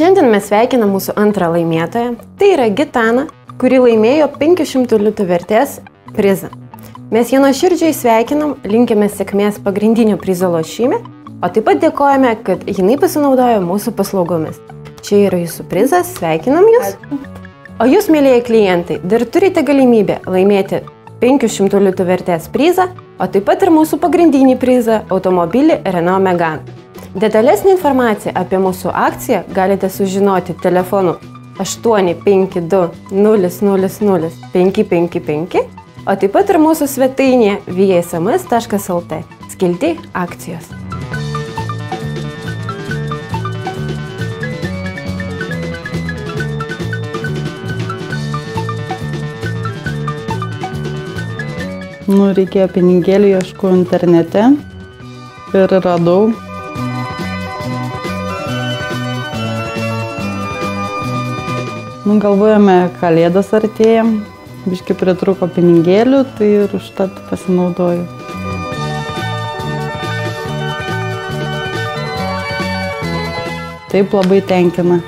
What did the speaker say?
Šiandien mes sveikinam mūsų antrą laimėtoją. Tai yra Gitana, kuri laimėjo 500 litų vertės prizą. Mes ją nuoširdžiai sveikinam, linkime sėkmės pagrindinio prizo lošime, o taip pat dėkojame, kad jinai pasinaudojo mūsų paslaugomis. Čia yra jūsų prizas, sveikinam jūs. O jūs, mėlyje klientai, dar turite galimybę laimėti 500 litų vertės prizą, o taip pat ir mūsų pagrindinį prizą – automobilį Renault Megane. Detalesnį informaciją apie mūsų akciją galite sužinoti telefonu 852 000 555, o taip pat ir mūsų svetainėje vsms.lt skilty akcijos. Reikėjo pinigėlių, ieškojau internete ir radau. Galvojame, kalėdas artėja, biškį pritruko pinigėlių, tai ir užtat pasinaudoju. Taip labai tenkina.